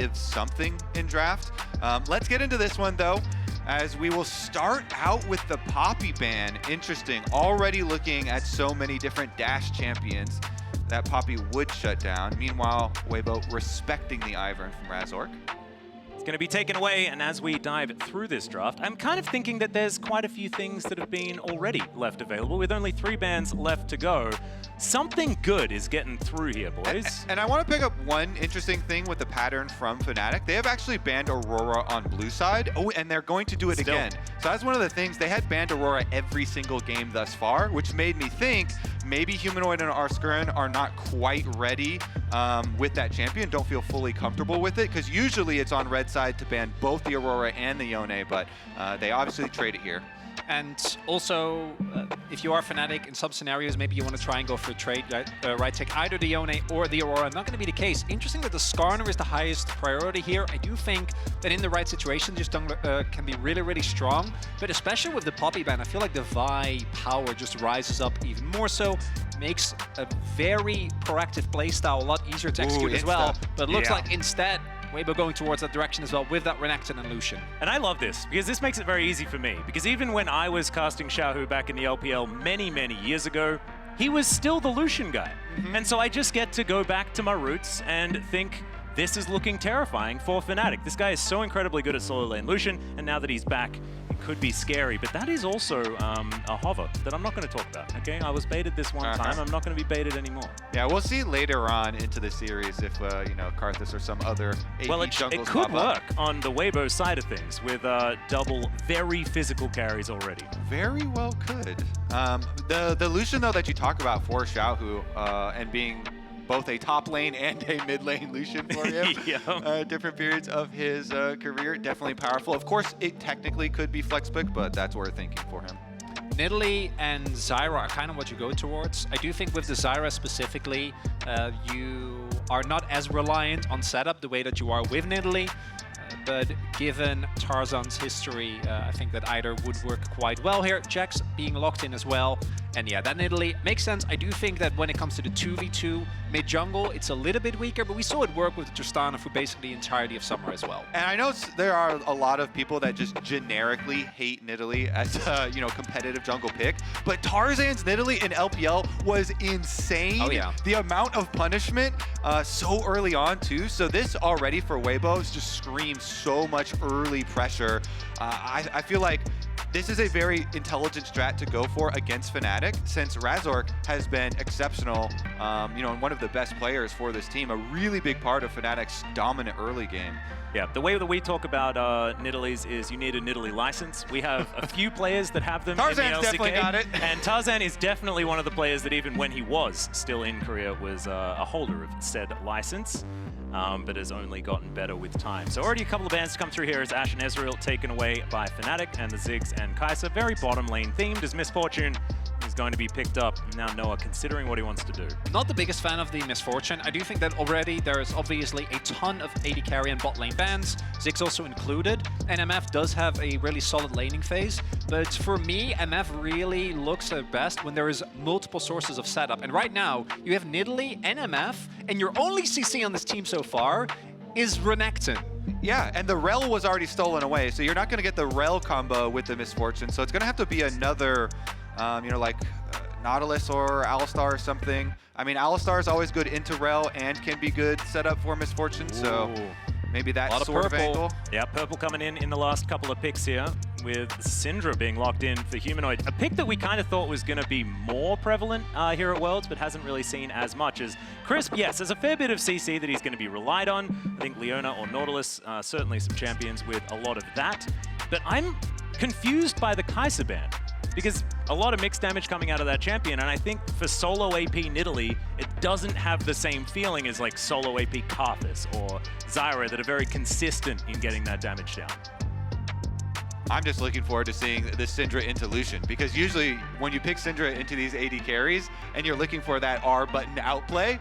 give something in draft. Let's get into this one though, as we will start out with the Poppy ban. Interesting, already looking at so many different Dash champions that Poppy would shut down. Meanwhile, Weibo respecting the Ivern from Razork. It's going to be taken away, and as we dive through this draft, I'm kind of thinking that there's quite a few things that have been already left available, with only 3 bans left to go. Something good is getting through here, boys. And I want to pick up one interesting thing with the pattern from Fnatic. They have actually banned Aurora on blue side. Oh, and they're going to do it again. So that's one of the things. They had banned Aurora every single game thus far, which made me think maybe Humanoid and Arskuren are not quite ready with that champion, don't feel fully comfortable with it, because usually it's on red side to ban both the Aurora and the Yone, but they obviously trade it here. And also, if you are Fnatic, in some scenarios, maybe you want to try and go for a trade, right? Take either the Yone or the Aurora. Not going to be the case. Interesting that the Skarner is the highest priority here. I do think that in the right situation, this jungler can be really, really strong. But especially with the Poppy ban, I feel like the Vi power just rises up even more so. Makes a very proactive playstyle a lot easier to execute as well. But it looks like instead, Weibo going towards that direction as well with that Renekton and Lucian. And I love this, because this makes it very easy for me. Because even when I was casting Xiaohu back in the LPL many, many years ago, he was still the Lucian guy. And so I just get to go back to my roots and think, this is looking terrifying for Fnatic. This guy is so incredibly good at solo lane Lucian, and now that he's back, it could be scary. But that is also a hover that I'm not going to talk about, okay? I was baited this one time. I'm not going to be baited anymore. Yeah, we'll see later on into the series if, you know, Karthus or some other AD jungles it could pop work on the Weibo side of things with double very physical carries already. Very well could. The Lucian, though, that you talk about for Xiaohu and being both a top lane and a mid lane Lucian for him. Different periods of his career, definitely powerful. Of course, it technically could be flex pick, but that's worth thinking for him. Nidalee and Zyra are kind of what you go towards. I do think with the Zyra specifically, you are not as reliant on setup the way that you are with Nidalee. But given Tarzan's history, I think that either would work quite well here. Jax being locked in as well. And yeah, that Nidalee makes sense. I do think that when it comes to the 2v2 mid-jungle, it's a little bit weaker, but we saw it work with Tristana for basically the entirety of summer as well. And I know there are a lot of people that just generically hate Nidalee as a competitive jungle pick, but Tarzan's Nidalee in LPL was insane. Oh yeah. The amount of punishment so early on too. So this already for Weibo just screams so much early pressure. I feel like this is a very intelligent strat to go for against Fnatic, since Razork has been exceptional, and one of the best players for this team, a really big part of Fnatic's dominant early game. Yeah, the way that we talk about Nidalees is you need a Nidalee license. We have a few players that have them Tarzan's in the LCK. definitely got it. And Tarzan is definitely one of the players that even when he was still in Korea was a holder of said license, but has only gotten better with time. So already a couple of bans to come through here as Ashe and Ezreal taken away by Fnatic, and the Ziggs and Kai'Sa, very bottom lane themed, as Misfortune is going to be picked up. Now Noah considering what he wants to do. Not the biggest fan of the Misfortune. I do think that already there is obviously a ton of AD carry and bot lane bans, Ziggs also included, and MF does have a really solid laning phase, but for me, MF really looks at best when there is multiple sources of setup. And right now, you have Nidalee and MF, and your only CC on this team so far is Renekton. Yeah, and the Rel was already stolen away, so you're not going to get the Rel combo with the Misfortune, so it's going to have to be another, like Nautilus or Alistar or something. I mean, Alistar is always good into Rel and can be good setup for Misfortune, so maybe that sort of angle. Yeah, purple coming in the last couple of picks here, with Syndra being locked in for Humanoid. A pick that we kind of thought was going to be more prevalent here at Worlds, but hasn't really seen as much as Crisp. Yes, there's a fair bit of CC that he's going to be relied on. I think Leona or Nautilus, certainly some champions with a lot of that. But I'm confused by the Kai'Sa ban, because a lot of mixed damage coming out of that champion, and I think for solo AP Nidalee, it doesn't have the same feeling as like solo AP Karthus or Zyra that are very consistent in getting that damage down. I'm just looking forward to seeing the Syndra into Lucian, because usually when you pick Syndra into these AD carries and you're looking for that R button outplay,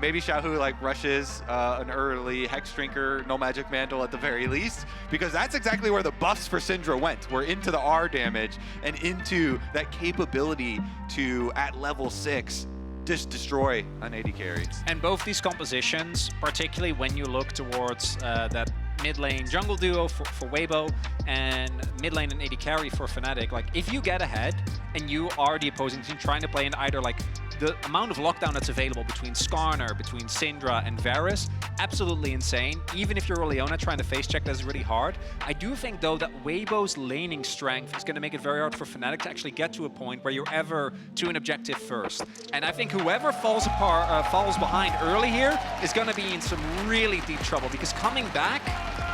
maybe Xiaohu like rushes an early Hex Drinker, no Magic Mantle at the very least, because that's exactly where the buffs for Syndra went. We're into the R damage and into that capability to, at level 6, just destroy an AD carry. And both these compositions, particularly when you look towards that mid lane jungle duo for Weibo and mid lane and AD carry for Fnatic, like if you get ahead and you are the opposing team trying to play in either like the amount of lockdown that's available between Skarner, between Syndra and Varus, absolutely insane. Even if you're Leona trying to face check, that's really hard. I do think though that Weibo's laning strength is going to make it very hard for Fnatic to actually get to a point where you're ever to an objective first. And I think whoever falls behind early here is going to be in some really deep trouble, because coming back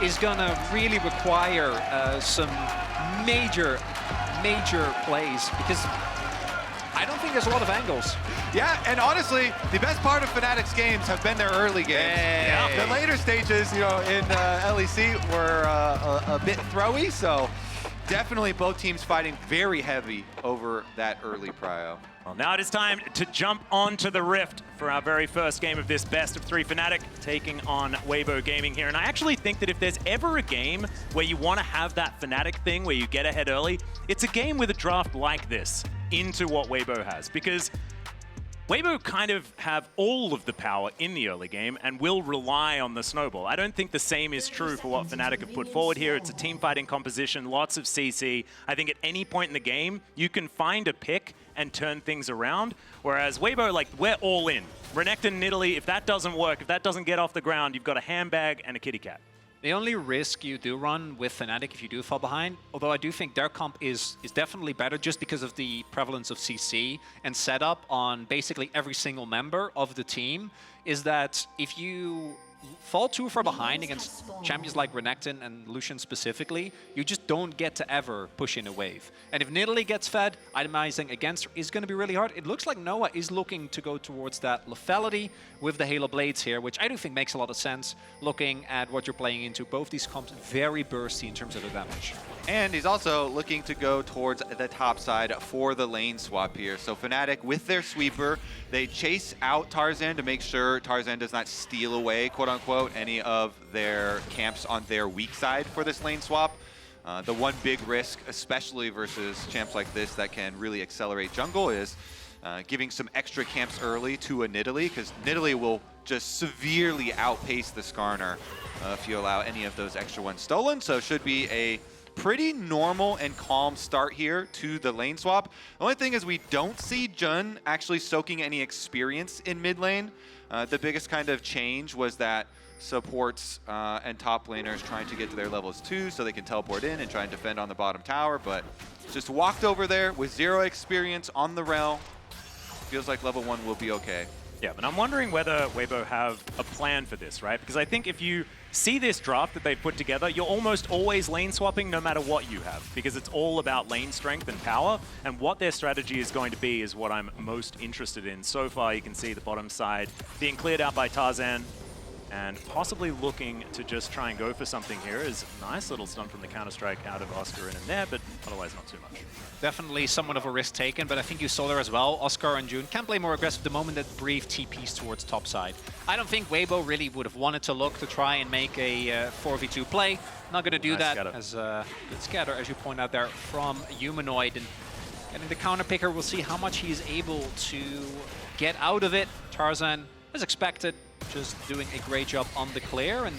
is going to really require some major plays, because I don't think there's a lot of angles. Yeah, and honestly, the best part of Fnatic's games have been their early games. Yeah. The later stages, you know, in LEC were a bit throwy, so definitely both teams fighting very heavy over that early prio. Well, now it is time to jump onto the Rift for our very first game of this best of 3 Fnatic taking on Weibo Gaming here. And I actually think that if there's ever a game where you want to have that Fnatic thing where you get ahead early, it's a game with a draft like this into what Weibo has. Because Weibo kind of have all of the power in the early game and will rely on the snowball. I don't think the same is true for what Fnatic have put forward here. It's a team fighting composition, lots of CC. I think at any point in the game, you can find a pick and turn things around. Whereas Weibo, like, we're all in. Renekton, Nidalee, if that doesn't work, if that doesn't get off the ground, you've got a handbag and a kitty cat. The only risk you do run with Fnatic if you do fall behind, although I do think their comp is definitely better just because of the prevalence of CC and setup on basically every single member of the team, is that if you fall too far behind against champions like Renekton and Lucian specifically, you just don't get to ever push in a wave. And if Nidalee gets fed, itemizing against her is going to be really hard. It looks like Noah is looking to go towards that lethality with the Halo Blades here, which I do think makes a lot of sense looking at what you're playing into. Both these comps very bursty in terms of the damage. And he's also looking to go towards the top side for the lane swap here. So Fnatic, with their sweeper, they chase out Tarzan to make sure Tarzan does not steal away, quote-unquote, any of their camps on their weak side for this lane swap. The one big risk, especially versus champs like this that can really accelerate jungle, is giving some extra camps early to a Nidalee, because Nidalee will just severely outpace the Skarner if you allow any of those extra ones stolen. So it should be a pretty normal and calm start here to the lane swap. The only thing is we don't see Jun actually soaking any experience in mid lane. The biggest kind of change was that supports and top laners trying to get to their levels 2 so they can teleport in and try and defend on the bottom tower, but just walked over there with 0 experience on the rel. Feels like level 1 will be okay. Yeah, but I'm wondering whether Weibo have a plan for this, right? Because I think if you see this draft that they've put together, you're almost always lane swapping no matter what you have, because it's all about lane strength and power, and what their strategy is going to be is what I'm most interested in. So far, you can see the bottom side being cleared out by Tarzan, and possibly looking to just try and go for something here. Is a nice little stun from the Counter-Strike out of Oscar in there, but otherwise not too much. Definitely somewhat of a risk taken, but I think you saw there as well. Oscar and June can play more aggressive the moment that Brief TPs towards top side. I don't think Weibo really would have wanted to look to try and make a 4v2 play. Not going to do that scatter. as good scatter, as you point out there, from Humanoid. And getting the counter picker, we'll see how much he is able to get out of it. Tarzan, as expected, just doing a great job on the clear, and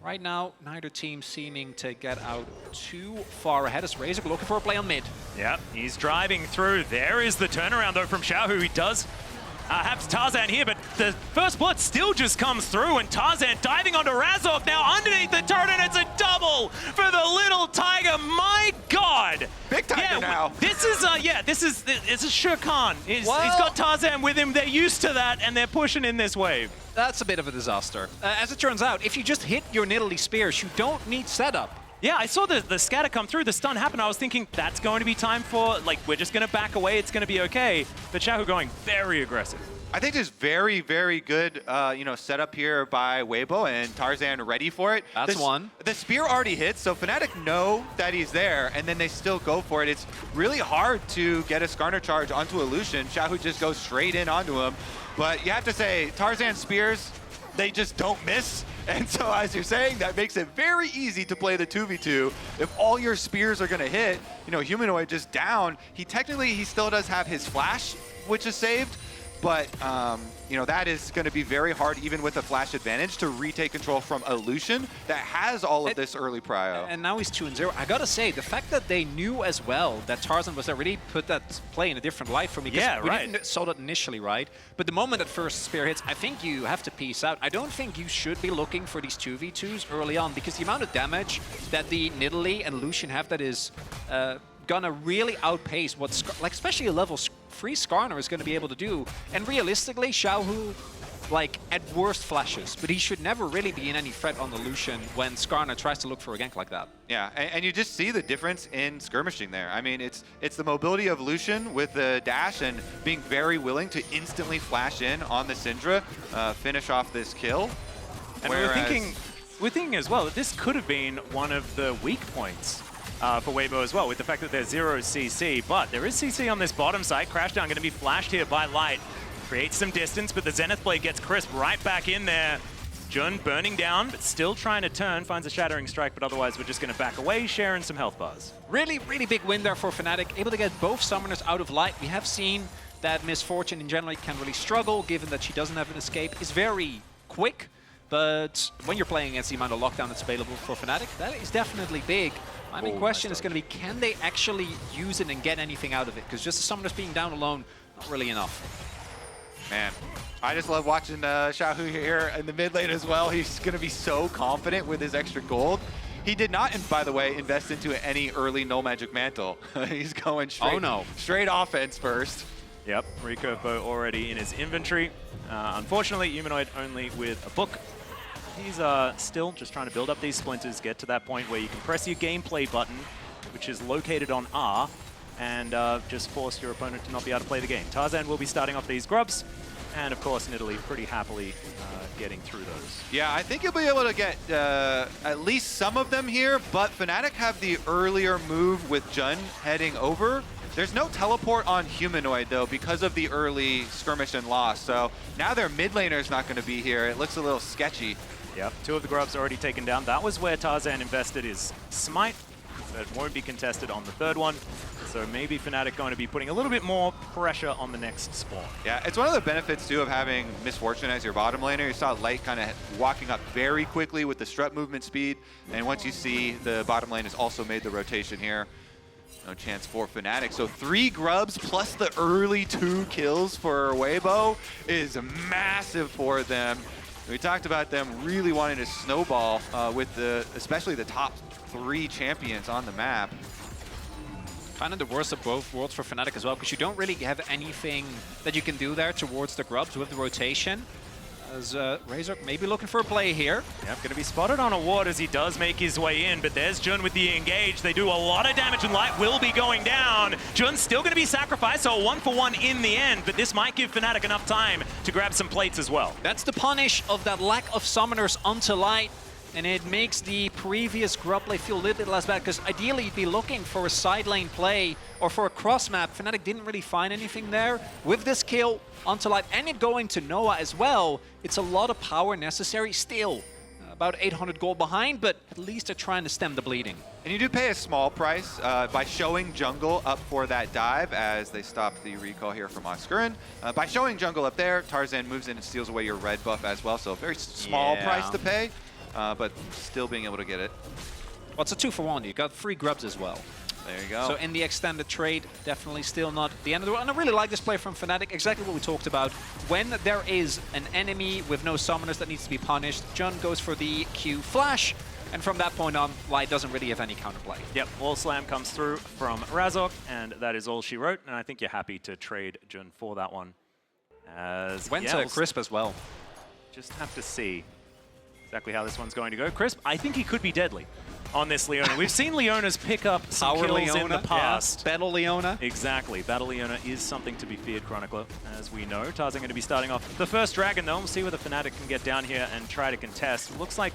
right now neither team seeming to get out too far ahead as Razor looking for a play on mid. Yep, he's driving through. There is the turnaround though from Xiaohu. He does have Tarzan here, but the first blood still just comes through, and Tarzan diving onto Razork now underneath the turret, and it's a double for the little Tiger. My God! Big Tiger now. This is it's a Shere Khan. He's got Tarzan with him. They're used to that, and they're pushing in this wave. That's a bit of a disaster. As it turns out, if you just hit your Nidalee spears, you don't need setup. Yeah, I saw the scatter come through, the stun happen. I was thinking that's going to be time for, like, we're just going to back away, it's going to be okay. But Xiaohu going very aggressive. I think there's very, very good, setup here by Weibo, and Tarzan ready for it. That's one. The spear already hits, so Fnatic know that he's there, and then they still go for it. It's really hard to get a Skarner charge onto a Lucian. Xiaohu just goes straight in onto him. But you have to say, Tarzan spears, they just don't miss. And so, as you're saying, that makes it very easy to play the 2v2. If all your spears are going to hit, Humanoid just down. He still does have his flash, which is saved. but you know, that is going to be very hard, even with a flash advantage, to retake control from a Lucian that has all of this early prio. And now he's 2-0. I gotta say, the fact that they knew as well that Tarzan was there really put that play in a different light for me. Yeah, we right. didn't saw that initially, right? But the moment that first spear hits, I think you have to peace out. I don't think you should be looking for these 2v2s early on, because the amount of damage that the Nidalee and Lucian have that is gonna really outpace what, like, especially a level 3 Skarner is gonna be able to do. And realistically, Xiaohu, like, at worst flashes, but he should never really be in any threat on the Lucian when Skarner tries to look for a gank like that. Yeah, and you just see the difference in skirmishing there. I mean, it's the mobility of Lucian with the dash and being very willing to instantly flash in on the Syndra, finish off this kill. And we're thinking as well that this could have been one of the weak points for Weibo as well, with the fact that there's 0 CC, but there is CC on this bottom side. Crashdown going to be flashed here by Light. Creates some distance, but the Zenith Blade gets Crisp right back in there. Jun burning down, but still trying to turn, finds a Shattering Strike, but otherwise we're just going to back away, sharing some health bars. Really, really big win there for Fnatic, able to get both summoners out of Light. We have seen that Miss Fortune in general can really struggle, given that she doesn't have an escape. It's very quick, but when you're playing against the amount of lockdown that's available for Fnatic, that is definitely big. My main question is going to be, can they actually use it and get anything out of it? Because just the summoners being down alone, not really enough. Man, I just love watching Xiaohu here in the mid lane as well. He's going to be so confident with his extra gold. He did not, by the way, invest into any early Null Magic Mantle. He's going straight offense first. Yep, Recurve Bow already in his inventory. Unfortunately, Humanoid only with a book. He's still just trying to build up these splinters, get to that point where you can press your gameplay button, which is located on R, and just force your opponent to not be able to play the game. Tarzan will be starting off these grubs, and of course Nidalee pretty happily getting through those. Yeah, I think you'll be able to get at least some of them here, but Fnatic have the earlier move with Jun heading over. There's no teleport on Humanoid though because of the early skirmish and loss, so now their mid laner's not going to be here. It looks a little sketchy. Yep, 2 of the grubs already taken down. That was where Tarzan invested his Smite. That won't be contested on the 3rd one. So maybe Fnatic going to be putting a little bit more pressure on the next spawn. Yeah, it's one of the benefits too of having Miss Fortune as your bottom laner. You saw Light kind of walking up very quickly with the strut movement speed. And once you see the bottom lane has also made the rotation here, no chance for Fnatic. So 3 grubs plus the early 2 kills for Weibo is massive for them. We talked about them really wanting to snowball with especially the top 3 champions on the map. Kind of the worst of both worlds for Fnatic as well, because you don't really have anything that you can do there towards the grubs with the rotation. As Razor maybe looking for a play here. Yep, going to be spotted on a ward as he does make his way in, but there's Jun with the engage. They do a lot of damage and Light will be going down. Jun's still going to be sacrificed, so a 1-for-1 in the end, but this might give Fnatic enough time to grab some plates as well. That's the punish of that lack of summoners onto Light, and it makes the previous grub play feel a little bit less bad, because ideally you'd be looking for a side lane play or for a cross map. Fnatic didn't really find anything there. With this kill onto Light and it going to Noah as well, it's a lot of power necessary still. About 800 gold behind, but at least they're trying to stem the bleeding. And you do pay a small price by showing jungle up for that dive as they stop the recall here from Oscurin. By showing jungle up there, Tarzan moves in and steals away your red buff as well, so a very small price to pay. But still being able to get it. Well, it's a 2-for-1. You got 3 grubs as well. There you go. So in the extended trade, definitely still not the end of the world. And I really like this play from Fnatic, exactly what we talked about. When there is an enemy with no summoners that needs to be punished, Jun goes for the Q flash, and from that point on, Light doesn't really have any counterplay. Yep, wall slam comes through from Razok, and that is all she wrote, and I think you're happy to trade Jun for that one. Went to Crisp as well. Just have to see exactly how this one's going to go. Crisp, I think he could be deadly on this Leona. We've seen Leonas pick up some Power kills Leona, in the past. Yeah. Battle Leona. Exactly. Battle Leona is something to be feared, Chronicler, as we know. Tarzan going to be starting off the first Dragon, though. We'll see whether Fnatic can get down here and try to contest. Looks like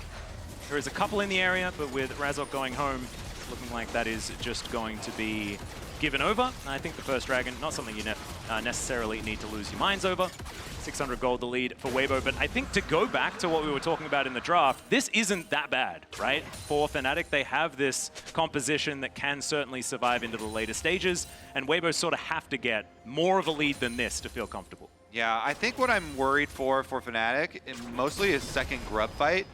there is a couple in the area, but with Razok going home, looking like that is just going to be given over. I think the first Dragon, not something you necessarily need to lose your minds over. 600 gold the lead for Weibo, but I think to go back to what we were talking about in the draft, this isn't that bad, right? For Fnatic, they have this composition that can certainly survive into the later stages, and Weibo sort of have to get more of a lead than this to feel comfortable. Yeah, I think what I'm worried for Fnatic mostly is second grub fight,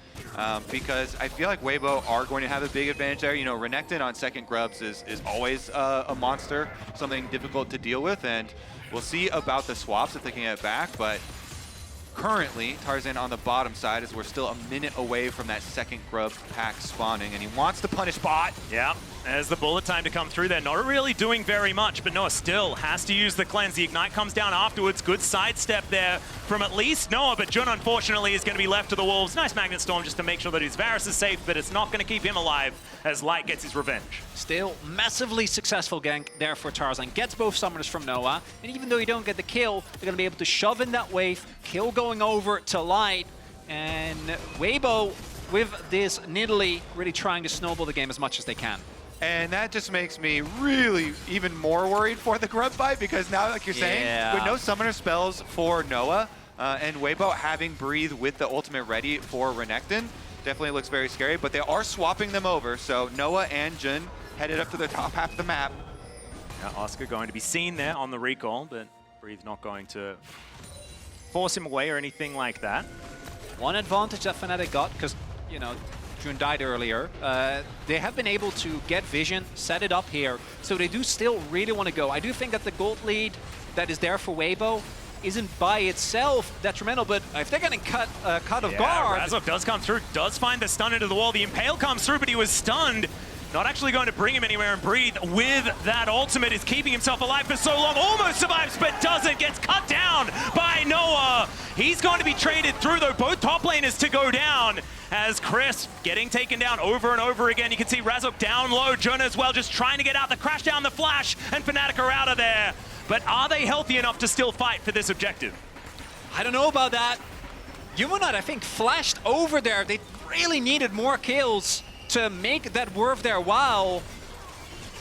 because I feel like Weibo are going to have a big advantage there. You know, Renekton on second grubs is always a monster, something difficult to deal with, and we'll see about the swaps if they can get it back, but currently, Tarzan on the bottom side as we're still a minute away from that second grub pack spawning, and he wants to punish bot. Yeah, as the bullet time to come through there. Not really doing very much, but Noah still has to use the cleanse. The Ignite comes down afterwards. Good sidestep there from at least Noah, but Jun, unfortunately, is going to be left to the wolves. Nice Magnet Storm just to make sure that his Varus is safe, but it's not going to keep him alive as Light gets his revenge. Still, massively successful gank there for Tarzan. Gets both summoners from Noah, and even though you don't get the kill, they're going to be able to shove in that wave, kill going over to Light, and Weibo with this Nidalee really trying to snowball the game as much as they can. And that just makes me really even more worried for the grub fight, because now, like you're saying, with no summoner spells for Noah, and Weibo having Breathe with the ultimate ready for Renekton, definitely looks very scary, but they are swapping them over, so Noah and Jun headed up to the top half of the map. Now, Oscar going to be seen there on the recall, but Breathe not going to force him away or anything like that. One advantage that Fnatic got, because, you know, Jun died earlier, they have been able to get vision, set it up here, so they do still really want to go. I do think that the gold lead that is there for Weibo isn't by itself detrimental, but if they're getting caught off guard... Razov does come through, does find the stun into the wall. The Impale comes through, but he was stunned. Not actually going to bring him anywhere, and Breathe with that ultimate is keeping himself alive for so long. Almost survives, but doesn't. Gets cut down by Noah. He's going to be traded through, though. Both top laners to go down as Chris getting taken down over and over again. You can see Razok down low. Jun as well, just trying to get out. The crash down, the flash, and Fnatic are out of there. But are they healthy enough to still fight for this objective? I don't know about that. Humanoid, I think, flashed over there. They really needed more kills to make that worth their while.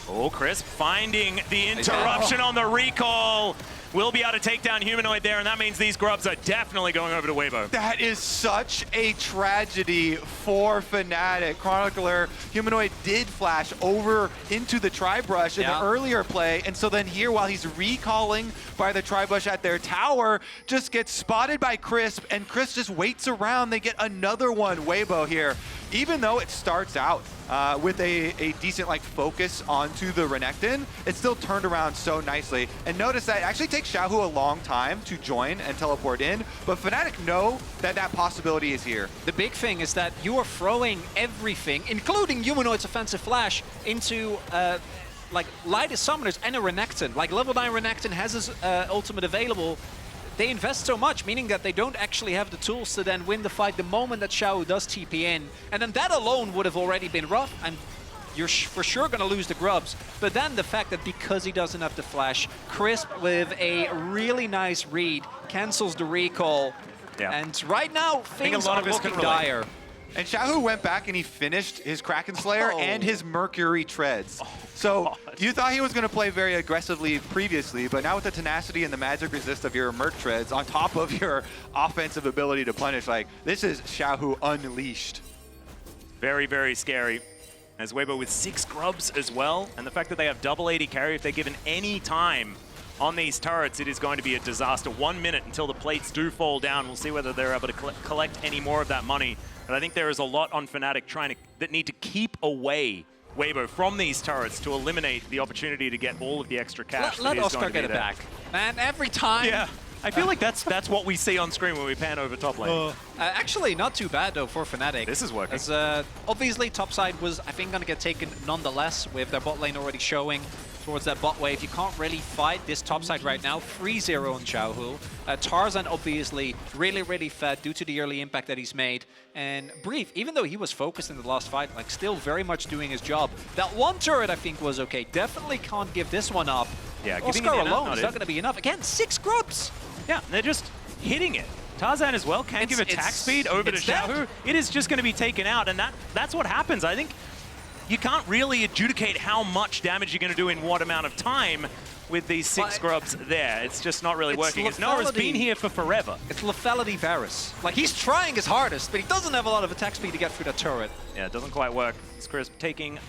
Oh, Chris finding the interruption on the recall. Will be able to take down Humanoid there, and that means these grubs are definitely going over to Weibo. That is such a tragedy for Fnatic. Chronicler, Humanoid did flash over into the Tri-Brush in the earlier play, and so then here, while he's recalling by the Tri-Brush at their tower, just gets spotted by Crisp, and Crisp just waits around. They get another one, Weibo here. Even though it starts out with a decent focus onto the Renekton, it still turned around so nicely. And notice that it actually takes Xiaohu a long time to join and teleport in, but Fnatic know that that possibility is here. The big thing is that you are throwing everything, including Humanoid's offensive flash, into lightest summoners and a Renekton. Like level 9 Renekton has his ultimate available. They invest so much, meaning that they don't actually have the tools to then win the fight the moment that Xiao does TP in. And then that alone would have already been rough, and you're for sure going to lose the grubs. But then the fact that because he doesn't have the flash, Crisp with a really nice read cancels the recall. Yeah. And right now, things are looking dire. And Xiaohu went back and he finished his Kraken Slayer and his Mercury Treads. So you thought he was going to play very aggressively previously, but now with the tenacity and the magic resist of your Merc Treads on top of your offensive ability to punish, this is Xiaohu unleashed. Very, very scary. As Weibo with 6 grubs as well, and the fact that they have double AD carry, if they're given any time on these turrets, it is going to be a disaster. 1 minute until the plates do fall down. We'll see whether they're able to collect any more of that money. But I think there is a lot on Fnatic that need to keep away Weibo from these turrets to eliminate the opportunity to get all of the extra cash. Let Oscar get it back. Man, every time. Yeah, I feel like that's what we see on screen when we pan over top lane. Actually, not too bad though for Fnatic. This is working. As, obviously, topside was, I think, going to get taken nonetheless with their bot lane already showing towards that bot wave. You can't really fight this topside right now. 3-0 on Xiaohu. Tarzan obviously really fed due to the early impact that he's made. And Brief, even though he was focused in the last fight, still very much doing his job. That one turret I think was okay. Definitely can't give this one up. Yeah, Oscar alone is not going to be enough. Again, 6 grubs. Yeah, they're just hitting it. Tarzan as well can give attack speed over to Xiaohu. It is just going to be taken out, and that's what happens. I think you can't really adjudicate how much damage you're going to do in what amount of time with these 6 grubs there. It's just not really working. Noah's been here for forever. It's lethality Varus. He's trying his hardest, but he doesn't have a lot of attack speed to get through that turret. Yeah, it doesn't quite work. It's Crisp taking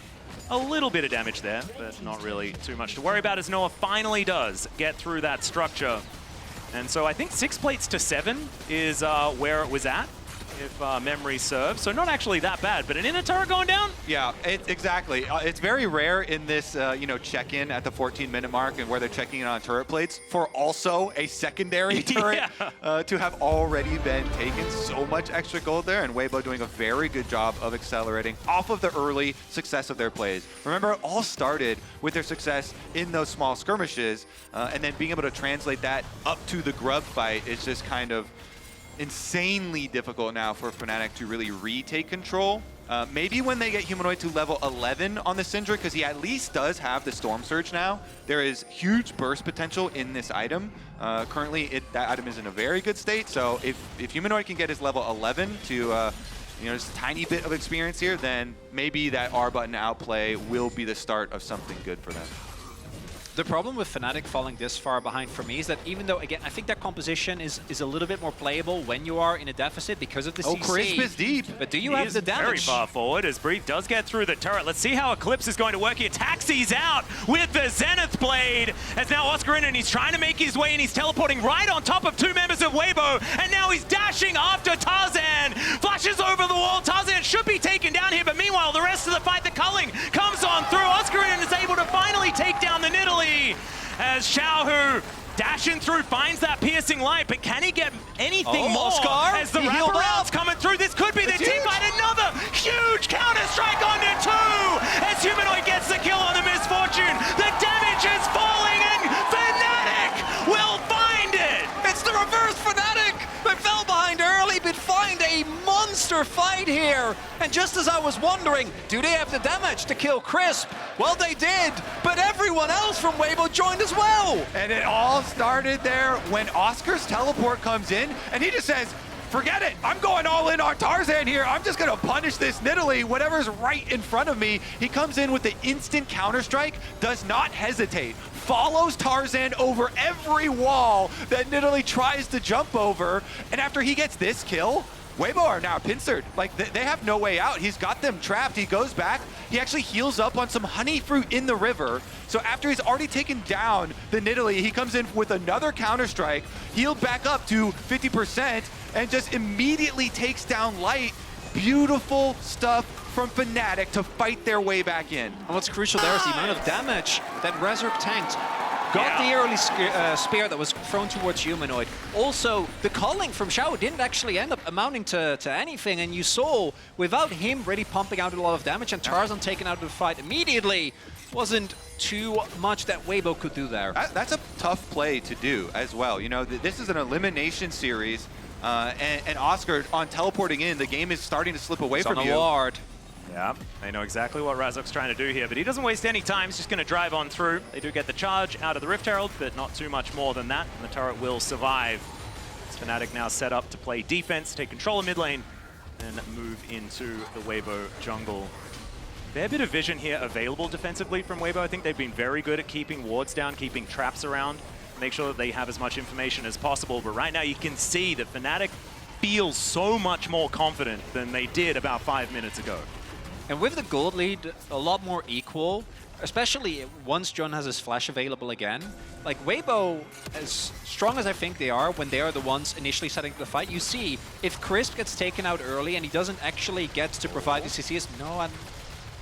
a little bit of damage there, but not really too much to worry about as Noah finally does get through that structure. And so I think 6 plates to 7 is where it was at, if memory serves. So not actually that bad, but an inner turret going down? Yeah, exactly. It's very rare in this, check-in at the 14-minute mark and where they're checking in on turret plates for also a secondary turret to have already been taken. So much extra gold there, and Weibo doing a very good job of accelerating off of the early success of their plays. Remember, it all started with their success in those small skirmishes, and then being able to translate that up to the grub fight is just kind of insanely difficult now for Fnatic to really retake control. Maybe when they get Humanoid to level 11 on the Syndra, because he at least does have the Storm Surge now. There is huge burst potential in this item. Currently, that item is in a very good state, so if Humanoid can get his level 11 to just a tiny bit of experience here, then maybe that R button outplay will be the start of something good for them. The problem with Fnatic falling this far behind for me is that even though, again, I think that composition is a little bit more playable when you are in a deficit because of the CC. Crisp is deep. But do you have the damage? Very far forward as Breed does get through the turret. Let's see how Eclipse is going to work here. Taxi's out with the Zenith Blade as now Oscar in, and he's trying to make his way, and he's teleporting right on top of 2 members of Weibo, and now he's dashing after Tarzan. Flashes over the wall. Tarzan should be taken down here, but meanwhile, the rest of the fight, the culling comes on through. Oscar in is able to finally take down the Nidalee as Xiaohu dashing through finds that piercing light, but can he get anything more Oscar, as the wraparound's coming through? This could be the team fight. Another huge counter-strike onto 2 as Humanoid gets the kill on the Misfortune. The damage is falling and Fnatic will find it. It's the reverse Fnatic! They fell behind early, but find a monster fight here. And just as I was wondering, do they have the damage to kill Crisp? Well, they did, but everyone else from Weibo joined as well. And it all started there when Oscar's teleport comes in, and he just says, forget it, I'm going all in on Tarzan here. I'm just gonna punish this Nidalee, whatever's right in front of me. He comes in with the instant counter-strike, does not hesitate, follows Tarzan over every wall that Nidalee tries to jump over, and after he gets this kill, Weibo are now pincered. Like, they have no way out. He's got them trapped. He goes back. He actually heals up on some honey fruit in the river. So after he's already taken down the Nidalee, he comes in with another counter-strike, healed back up to 50%, and just immediately takes down Light. Beautiful stuff from Fnatic to fight their way back in. And what's crucial there is the amount of damage that Resurrect tanked. Got the early spear that was thrown towards Humanoid. Also, the culling from Xiao didn't actually end up amounting to anything, and you saw, without him really pumping out a lot of damage and Tarzan taken out of the fight immediately, wasn't too much that Weibo could do there. That's a tough play to do as well. This is an elimination series, and Oscar, on teleporting in, the game is starting to slip away from you. Ward. Yeah, they know exactly what Razok's trying to do here, but he doesn't waste any time. He's just going to drive on through. They do get the charge out of the Rift Herald, but not too much more than that, and the turret will survive. As Fnatic now set up to play defense, take control of mid lane, and move into the Weibo jungle. Fair bit of vision here available defensively from Weibo. I think they've been very good at keeping wards down, keeping traps around, make sure that they have as much information as possible. But right now you can see that Fnatic feels so much more confident than they did about 5 minutes ago. And with the gold lead a lot more equal, especially once John has his flash available again, like Weibo, as strong as I think they are when they are the ones initially setting the fight, you see if Crisp gets taken out early and he doesn't actually get to provide the CCs,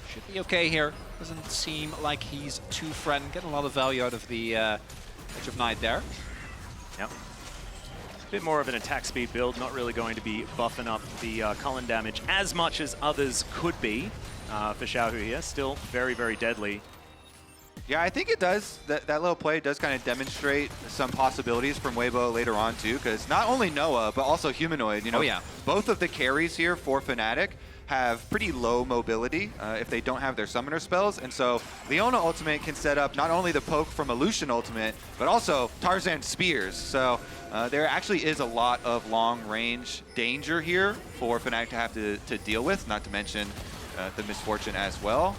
should be okay here. Doesn't seem like he's too frightened. Getting a lot of value out of the Edge of Night there. Yep. Bit more of an attack speed build, not really going to be buffing up the Cullen damage as much as others could be for Xiaohu here. Still very, very deadly. Yeah, I think it does. That little play does kind of demonstrate some possibilities from Weibo later on too, because not only Noah, but also Humanoid. Both of the carries here for Fnatic have pretty low mobility if they don't have their summoner spells, and so Leona Ultimate can set up not only the poke from Illusion Ultimate, but also Tarzan Spears. So there actually is a lot of long-range danger here for Fnatic to have to deal with, not to mention the Misfortune as well.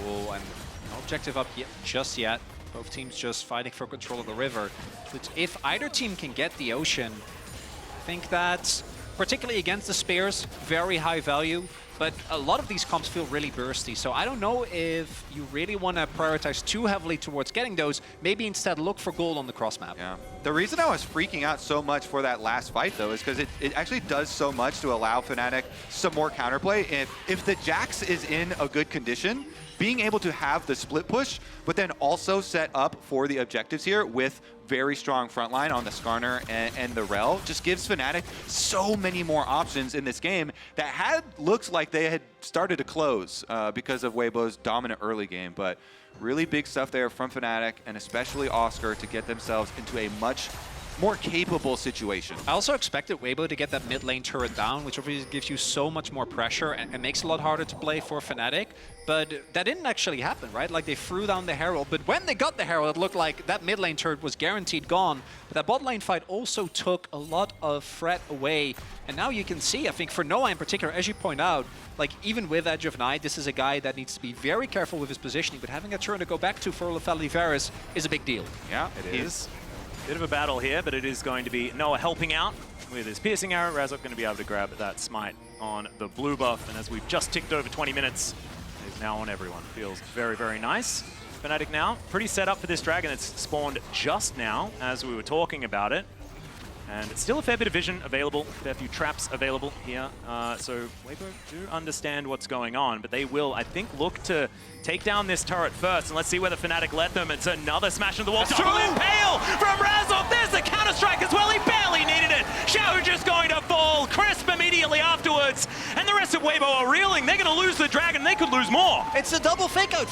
Oh, and no objective up just yet. Both teams just fighting for control of the river. But if either team can get the Ocean, I think that's, particularly against the Spears, very high value. but a lot of these comps feel really bursty. So I don't know if you really want to prioritize too heavily towards getting those. Maybe instead look for gold on the cross map. Yeah. The reason I was freaking out so much for that last fight, though, is because it actually does so much to allow Fnatic some more counterplay. If the Jax is in a good condition, being able to have the split push, but then also set up for the objectives here with very strong frontline on the Skarner and the Rel just gives Fnatic so many more options in this game that looked like they had started to close because of Weibo's dominant early game. But really big stuff there from Fnatic, and especially Oscar, to get themselves into a much more capable situation. I also expected Weibo to get that mid lane turret down, which obviously gives you so much more pressure and makes it a lot harder to play for Fnatic. But that didn't actually happen, right? Like, they threw down the Herald, but when they got the Herald, it looked like that mid lane turret was guaranteed gone. But that bot lane fight also took a lot of threat away. And now you can see, I think, for Noah in particular, as you point out, like, even with Edge of Night, this is a guy that needs to be very careful with his positioning, but having a turn to go back to for Lethality Varus is a big deal. Yeah, it is. Bit of a battle here, but it is going to be Noah helping out with his piercing arrow. Razork going to be able to grab that smite on the blue buff, and as we've just ticked over 20 minutes, it is now on everyone. Feels very, very nice. Fnatic now pretty set up for this dragon. It's spawned just now as we were talking about it. And it's still a fair bit of vision available, a fair few traps available here. So Weibo do understand what's going on, but they will, I think, look to take down this turret first. And let's see whether Fnatic let them. It's another smash into the wall. Double impale from Razork. There's the counter-strike as well. He barely needed it. Xiao just going to fall. Crisp immediately afterwards. And the rest of Weibo are reeling. They're going to lose the dragon. They could lose more. It's a double fake-out.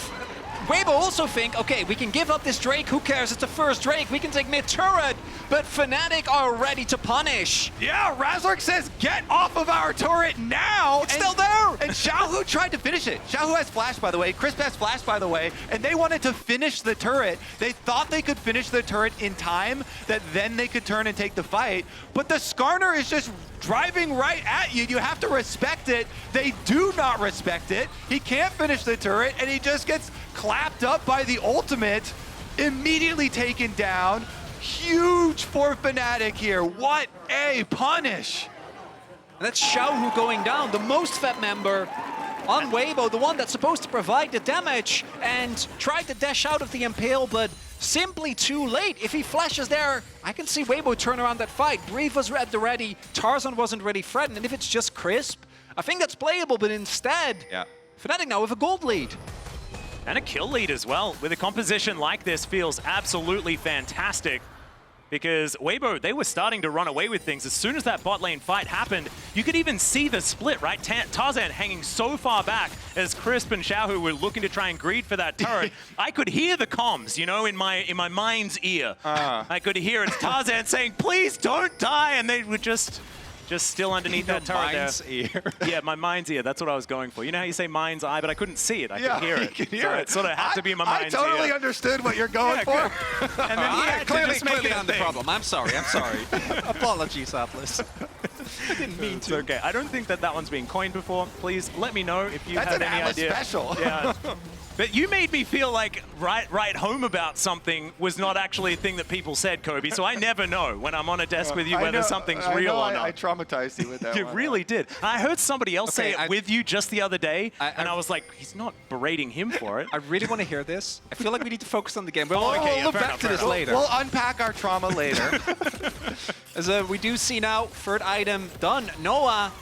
Weibo also think, okay, we can give up this Drake, who cares, it's the first Drake, we can take mid-turret, but Fnatic are ready to punish. Yeah, Razork says, get off of our turret now! It's still there! And Xiaohu tried to finish it. Xiaohu has flash, by the way, Crisp has flash, by the way, and they wanted to finish the turret. They thought they could finish the turret in time, that then they could turn and take the fight, but the Skarner is just driving right at you. You have to respect it. They do not respect it. He can't finish the turret, and he just gets clapped up by the ultimate, immediately taken down. Huge for Fnatic here. What a punish. And that's Xiaohu going down, the most fed member on Weibo, the one that's supposed to provide the damage, and tried to dash out of the Impale, but simply too late. If he flashes there, I can see Weibo turn around that fight. Brief was at the ready, Tarzan wasn't really threatened, and if it's just Crisp, I think that's playable, but instead, Fnatic now with a gold lead. And a kill lead as well. With a composition like this, feels absolutely fantastic. Because Weibo, they were starting to run away with things. As soon as that bot lane fight happened, you could even see the split, right? Tarzan hanging so far back as Crisp and Xiaohu were looking to try and greed for that turret. I could hear the comms, you know, in my mind's ear. I could hear it. Tarzan saying, please don't die, and they were just still underneath that turret mind's there. ear. Yeah, my mind's ear. That's what I was going for. You know how you say mind's eye, but I couldn't see it. I could hear it. It sort of had to be in my mind's ear. I totally understood what you're going for. And then he had to just make it a I'm the thing. problem. I'm sorry. Apologies, Atlas. I didn't mean It's to. okay. I don't think that one's been coined before. Please let me know if you That's have an any Atlas idea. special. Yeah. But you made me feel like right home about something was not actually a thing that people said, Kobe. So I never know when I'm on a desk with you whether something's real or not. I traumatized you with that You one. really did. I heard somebody else say it I- with you just the other day, and I was like, he's not berating him for it. I really want to hear this. I feel like we need to focus on the game. But Oh, okay, we'll yeah, look fair back enough, to fair this enough. later. We'll unpack our trauma later. As we do see now, third item done. Noah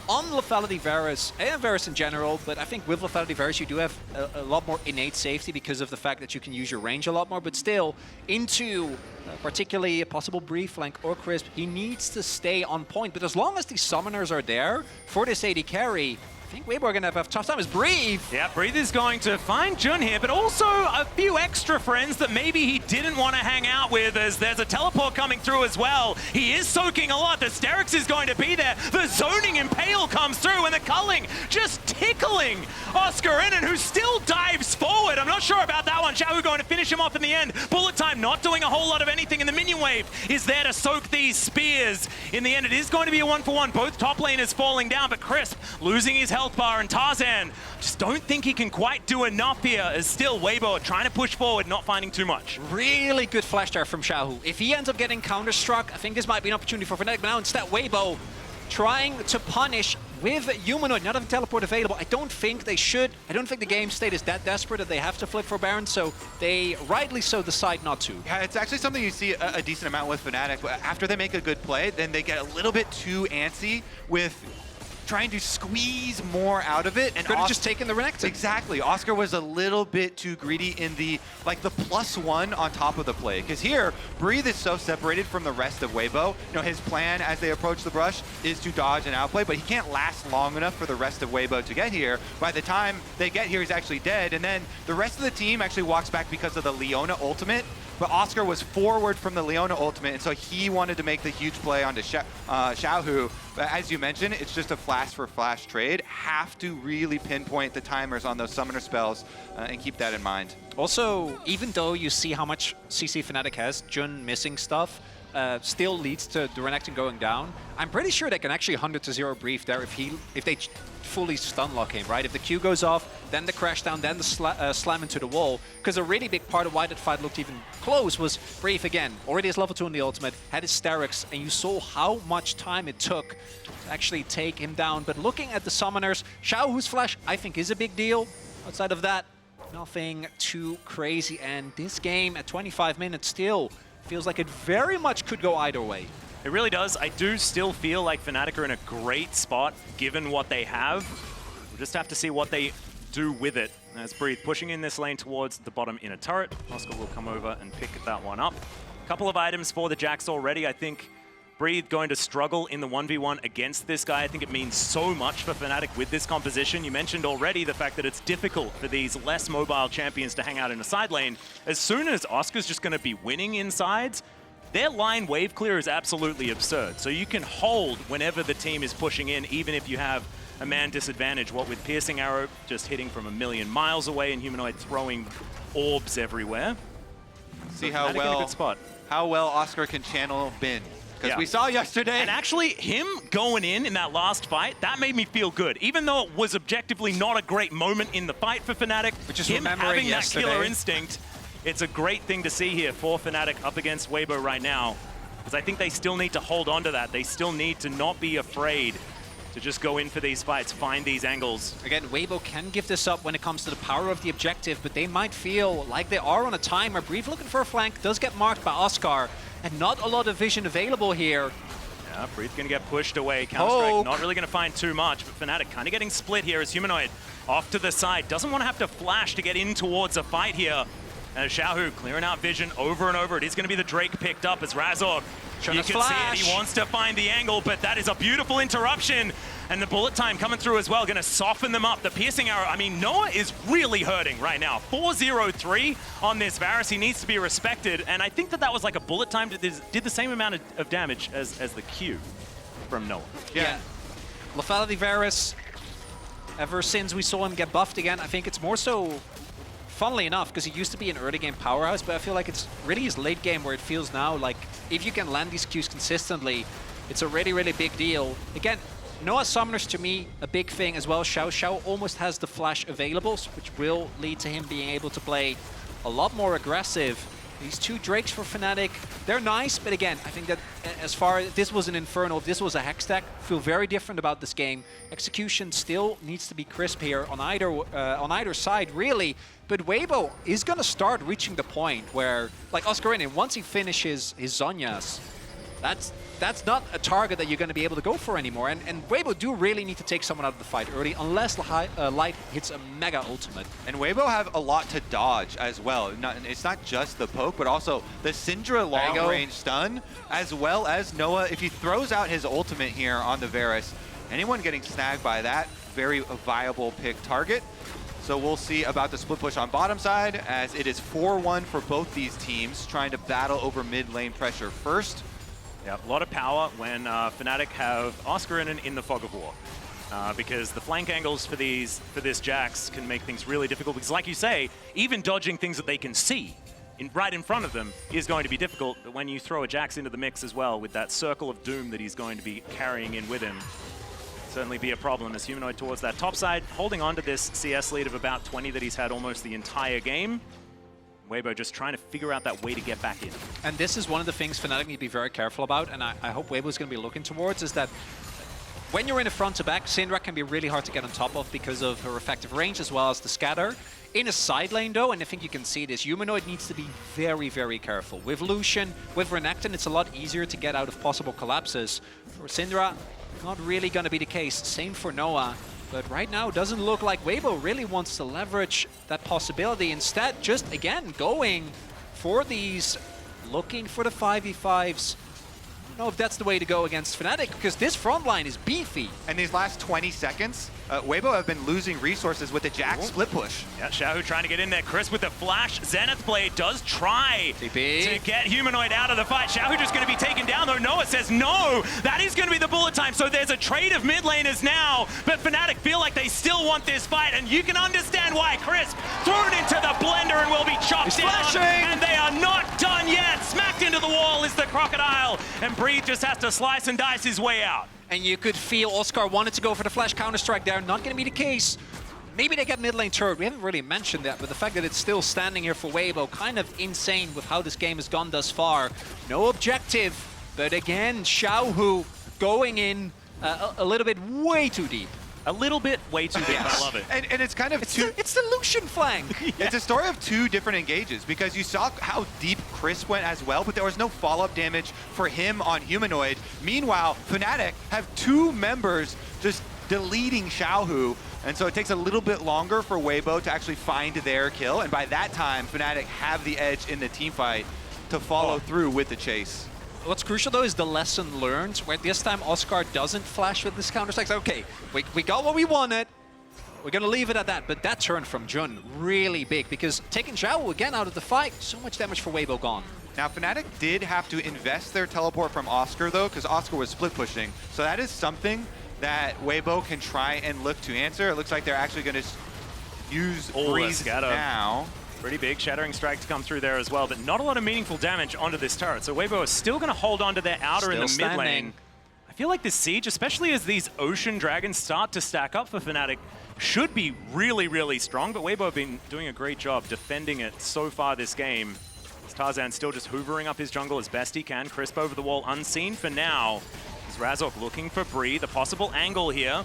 on Lethality Varus, and Varus in general, but I think with Lethality Varus you do have a lot more innate safety because of the fact that you can use your range a lot more, but still, into particularly a possible Brief, Flank, or Crisp, he needs to stay on point. But as long as these summoners are there for this AD carry, I think Weibo are going to have a tough time. As Breathe. Yeah, Breathe is going to find Jun here, but also a few extra friends that maybe he didn't want to hang out with, as there's a teleport coming through as well. He is soaking a lot. The Sterix is going to be there. The zoning Impale comes through, and the culling just tickling Oscar Innen, who still dives forward. I'm not sure about that one. Xiaohu going to finish him off in the end. Bullet time not doing a whole lot of anything, and the minion wave is there to soak these spears. In the end, it is going to be a 1-for-1. Both top laners falling down, but Crisp losing his health bar, and Tarzan just don't think he can quite do enough here, as still Weibo trying to push forward, not finding too much. Really good flash there from Xiaohu. If he ends up getting counter-struck, I think this might be an opportunity for Fnatic, but now instead Weibo trying to punish with Humanoid not having teleport available, I don't think they should. I don't think the game state is that desperate that they have to flip for Baron, so they rightly so decide not to. Yeah, it's actually something you see a decent amount with Fnatic. After they make a good play, then they get a little bit too antsy with trying to squeeze more out of it. And could have just taken the Renekton. Exactly. Oscar was a little bit too greedy in the +1 on top of the play. Because here, Breathe is so separated from the rest of Weibo. You know, his plan as they approach the brush is to dodge and outplay, but he can't last long enough for the rest of Weibo to get here. By the time they get here, he's actually dead. And then the rest of the team actually walks back because of the Leona ultimate. But Oscar was forward from the Leona ultimate, and so he wanted to make the huge play onto Xiaohu. But as you mentioned, it's just a flash-for-flash trade. Have to really pinpoint the timers on those summoner spells and keep that in mind. Also, even though you see how much CC Fnatic has, Jun missing stuff, still leads to the Renekton going down. I'm pretty sure they can actually 100-0 Brief there if they fully stun lock him, right? If the Q goes off, then the crash down, then the slam into the wall. Because a really big part of why that fight looked even close was Brief again. Already has level 2 in the ultimate, had his Sterix, and you saw how much time it took to actually take him down. But looking at the summoners, Xiaohu's flash, I think, is a big deal. Outside of that, nothing too crazy. And this game at 25 minutes still feels like it very much could go either way. It really does. I do still feel like Fnatic are in a great spot, given what they have. We'll just have to see what they do with it. As Breathe pushing in this lane towards the bottom inner turret. Oscar will come over and pick that one up. A couple of items for the Jax already. I think Breathe going to struggle in the 1v1 against this guy. I think it means so much for Fnatic with this composition. You mentioned already the fact that it's difficult for these less mobile champions to hang out in a side lane. As soon as Oscar's just going to be winning in sides, their line wave clear is absolutely absurd. So you can hold whenever the team is pushing in, even if you have a man disadvantage. What with Piercing Arrow just hitting from a million miles away and Humanoid throwing orbs everywhere. See so how in a good spot. how well Oscar can channel Bin. Because we saw yesterday. And actually, him going in that last fight, that made me feel good. Even though it was objectively not a great moment in the fight for Fnatic, him having that killer instinct, it's a great thing to see here for Fnatic up against Weibo right now. Because I think they still need to hold on to that. They still need to not be afraid to just go in for these fights, find these angles. Again, Weibo can give this up when it comes to the power of the objective, but they might feel like they are on a timer. Brief looking for a flank, does get marked by Oscar, and not a lot of vision available here. Yeah, Brief gonna get pushed away. Counter-Strike not really gonna find too much, but Fnatic kind of getting split here as Humanoid off to the side. Doesn't want to have to flash to get in towards a fight here. And Xiaohu clearing out vision over and over. It is going to be the Drake picked up as Razork. You can see it. He wants to find the angle, but that is a beautiful interruption. And the bullet time coming through as well, going to soften them up. The piercing arrow, I mean, Noah is really hurting right now. 4-0-3 on this Varus. He needs to be respected. And I think that that was like a bullet time that did the same amount of damage as the Q from Noah. Yeah. Lethality Varus, ever since we saw him get buffed again, I think it's more so, funnily enough, because he used to be an early game powerhouse, but I feel like it's really his late game where it feels now like if you can land these Qs consistently, it's a really, really big deal. Again, Noah summoners to me, a big thing as well. Xiao almost has the flash available, which will lead to him being able to play a lot more aggressive. These two Drakes for Fnatic, they're nice, but again, I think that as far as this was an Inferno, if this was a Hex stack, feel very different about this game. Execution still needs to be crisp here on either side, really. But Weibo is going to start reaching the point where, like Oscarinian, once he finishes his Zhonya's, that's not a target that you're going to be able to go for anymore. And Weibo do really need to take someone out of the fight early, unless Light hits a mega ultimate. And Weibo have a lot to dodge as well. It's not just the poke, but also the Syndra long-range stun, as well as Noah. If he throws out his ultimate here on the Varus, anyone getting snagged by that, very viable pick target. So we'll see about the split push on bottom side, as it is 4-1 for both these teams, trying to battle over mid lane pressure first. Yeah, a lot of power when Fnatic have Oscar in the Fog of War. Because the flank angles for this Jax can make things really difficult. Because like you say, even dodging things that they can see right in front of them is going to be difficult. But when you throw a Jax into the mix as well, with that circle of doom that he's going to be carrying in with him, certainly be a problem as Humanoid towards that top side, holding on to this CS lead of about 20 that he's had almost the entire game. Weibo just trying to figure out that way to get back in. And this is one of the things Fnatic need to be very careful about, and I hope Weibo is going to be looking towards, is that when you're in a front-to-back, Syndra can be really hard to get on top of because of her effective range as well as the scatter. In a side lane, though, and I think you can see this, Humanoid needs to be very, very careful. With Lucian, with Renekton, it's a lot easier to get out of possible collapses. For Syndra, not really going to be the case. Same for Noah. But right now, it doesn't look like Weibo really wants to leverage that possibility. Instead, just, again, going for these, looking for the 5v5s. I don't know if that's the way to go against Fnatic, because this front line is beefy. And these last 20 seconds, Weibo have been losing resources with the Jack split push. Yeah, Xiaohu trying to get in there. Chris with the flash. Zenith Blade does try to get Humanoid out of the fight. Xiaohu just going to be taken down, though. Noah says no. That is going to be the bullet time. So there's a trade of mid laners now, but Fnatic feel like they still want this fight, and you can understand why. Chris thrown into the blender and will be chopped down. And they are not done yet. Smacked into the wall is the Crocodile, and Breathe just has to slice and dice his way out. And you could feel Oscar wanted to go for the flash counter-strike there. Not going to be the case. Maybe they get mid lane turret. We haven't really mentioned that, but the fact that it's still standing here for Weibo, kind of insane with how this game has gone thus far. No objective, but again, Xiaohu going in a little bit way too deep. A little bit way too deep. Yes. I love it. And it's kind of It's the Lucian flank. It's a story of two different engages, because you saw how deep Chris went as well, but there was no follow-up damage for him on Humanoid. Meanwhile, Fnatic have two members just deleting Xiaohu, and so it takes a little bit longer for Weibo to actually find their kill, and by that time, Fnatic have the edge in the teamfight to follow through with the chase. What's crucial, though, is the lesson learned, where this time Oscar doesn't flash with this counter-strike. Okay, we got what we wanted. We're going to leave it at that. But that turn from Jun, really big, because taking Xiao again out of the fight, so much damage for Weibo gone. Now, Fnatic did have to invest their teleport from Oscar, though, because Oscar was split pushing. So that is something that Weibo can try and look to answer. It looks like they're actually going to use Breeze now. Pretty big Shattering Strike to come through there as well, but not a lot of meaningful damage onto this turret. So Weibo is still going to hold on to their outer in the mid lane. I feel like this siege, especially as these Ocean Dragons start to stack up for Fnatic, should be really, really strong, but Weibo have been doing a great job defending it so far this game. Tarzan still just hoovering up his jungle as best he can. Crisp over the wall, unseen for now. Is Razork looking for Breathe, a possible angle here.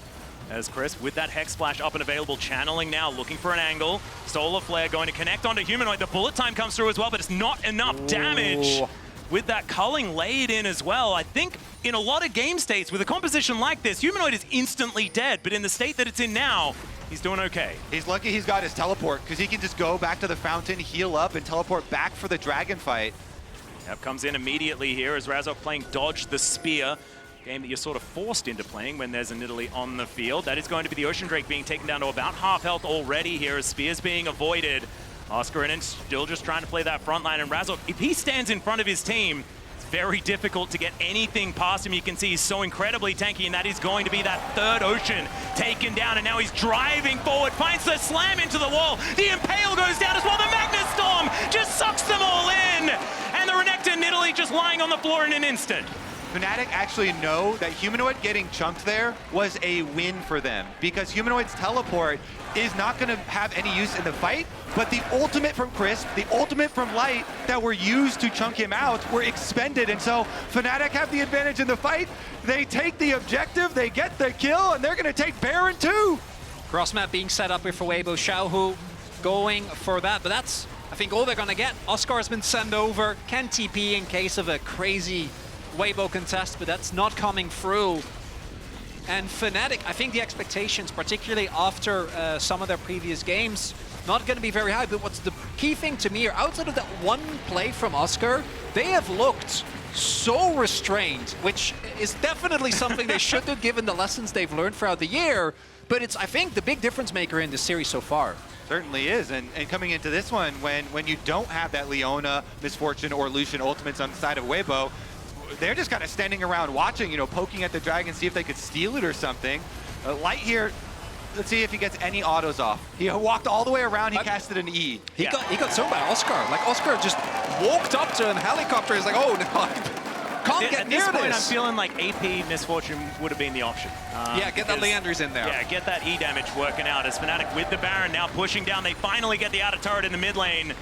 As Chris, with that Hex Splash up and available, channeling now, looking for an angle. Solar Flare going to connect onto Humanoid. The bullet time comes through as well, but it's not enough damage. With that culling laid in as well. I think in a lot of game states, with a composition like this, Humanoid is instantly dead, but in the state that it's in now, he's doing okay. He's lucky he's got his teleport, because he can just go back to the fountain, heal up, and teleport back for the dragon fight. Yep, comes in immediately here as Razork playing Dodge the Spear. Game that you're sort of forced into playing when there's a Nidalee on the field. That is going to be the Ocean Drake being taken down to about half health already here as Spear's being avoided. Oscar and still just trying to play that front line, and Razork, if he stands in front of his team, it's very difficult to get anything past him. You can see he's so incredibly tanky, and that is going to be that third Ocean taken down, and now he's driving forward, finds the slam into the wall. The Impale goes down as well. The Magnus Storm just sucks them all in, and the Renekton Nidalee just lying on the floor in an instant. Fnatic actually know that Humanoid getting chunked there was a win for them, because Humanoid's teleport is not going to have any use in the fight, but the ultimate from Crisp, the ultimate from Light that were used to chunk him out were expended, and so Fnatic have the advantage in the fight. They take the objective, they get the kill, and they're going to take Baron too. Cross map being set up here for Weibo. Xiaohu going for that, but that's, I think, all they're going to get. Oscar has been sent over, can TP in case of a crazy Weibo contest, but that's not coming through. And Fnatic, I think the expectations, particularly after some of their previous games, not going to be very high. But what's the key thing to me, outside of that one play from Oscar, they have looked so restrained, which is definitely something they should have, given the lessons they've learned throughout the year. But it's, I think, the big difference maker in this series so far. Certainly is, and coming into this one, when you don't have that Leona, Misfortune, or Lucian ultimates on the side of Weibo, they're just kind of standing around watching, you know, poking at the dragon, see if they could steal it or something. Light here, let's see if he gets any autos off. He walked all the way around, he casted an E. He got so by Oscar. Like, Oscar just walked up to him, helicopter, he's like, oh, no, I can't get near this. At this point, I'm feeling like AP Misfortune would have been the option. Yeah, get that Leander's in there. Yeah, get that E damage working out. As Fnatic with the Baron now pushing down, they finally get the outer turret in the mid lane.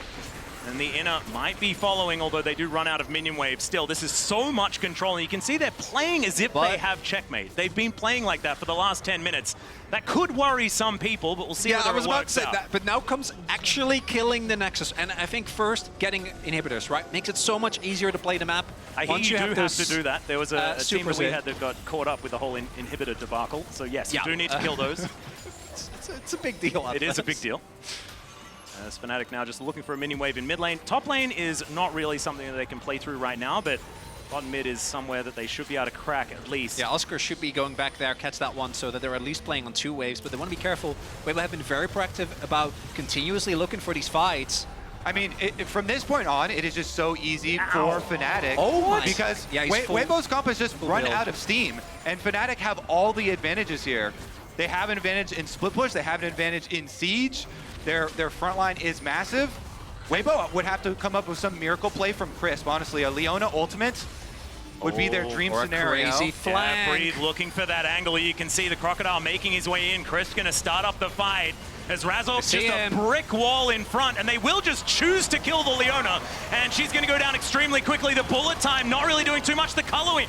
And the inner might be following, although they do run out of minion wave. Still, this is so much control, and you can see they're playing as if they have checkmate. They've been playing like that for the last 10 minutes. That could worry some people, but we'll see whether it works out. That, but now comes actually killing the Nexus. And I think first, getting inhibitors, right? Makes it so much easier to play the map. I hear you do have to do that. There was a team that we had that got caught up with the whole inhibitor debacle. So yes, you do need to kill those. It's a big deal. It is a big deal. As Fnatic now just looking for a mini wave in mid lane. Top lane is not really something that they can play through right now, but bottom mid is somewhere that they should be able to crack at least. Yeah, Oscar should be going back there, catch that one, so that they're at least playing on 2 waves, but they want to be careful. Weibo have been very proactive about continuously looking for these fights. I mean, from this point on, it is just so easy for Fnatic. Because Weibo's comp has just run out of steam, and Fnatic have all the advantages here. They have an advantage in split push, they have an advantage in siege. Their front line is massive. Weibo would have to come up with some miracle play from Crisp. Honestly, a Leona ultimate would be their dream scenario. Crazy flank. Yeah, Breathe looking for that angle. You can see the Crocodile making his way in. Crisp going to start up the fight as Razor's just a brick wall in front, and they will just choose to kill the Leona, and she's going to go down extremely quickly. The bullet time not really doing too much. The culling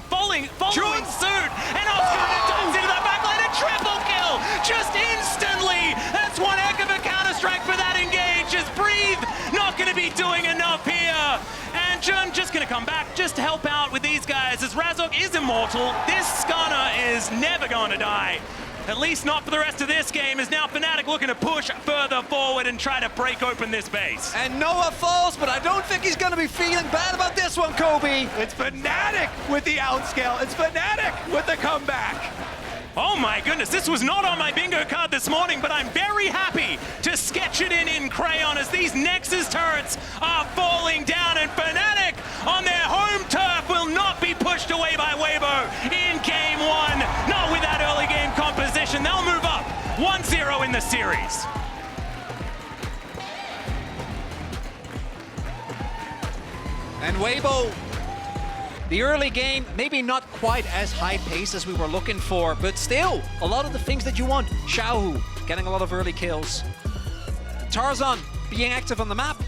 following suit, and Oscar dives into that backline, a triple kill just instantly. That's one heck of a counter-strike for that engage, as Breathe not going to be doing enough here. And Jun just going to come back just to help out with these guys, as Razok is immortal. This Skarner is never going to die. At least not for the rest of this game, as now Fnatic looking to push further forward and try to break open this base. And Noah falls, but I don't think he's going to be feeling bad about this one, Kobe. It's Fnatic with the outscale. It's Fnatic with the comeback. Oh my goodness, this was not on my bingo card this morning, but I'm very happy to sketch it in crayon as these Nexus turrets are falling down, and Fnatic on their home turf will not be pushed away by Weibo in game 1. Not with that early game composition. They'll move up 1-0 in the series. And Weibo, the early game, maybe not quite as high pace as we were looking for, but still, a lot of the things that you want. Xiaohu getting a lot of early kills. Tarzan being active on the map.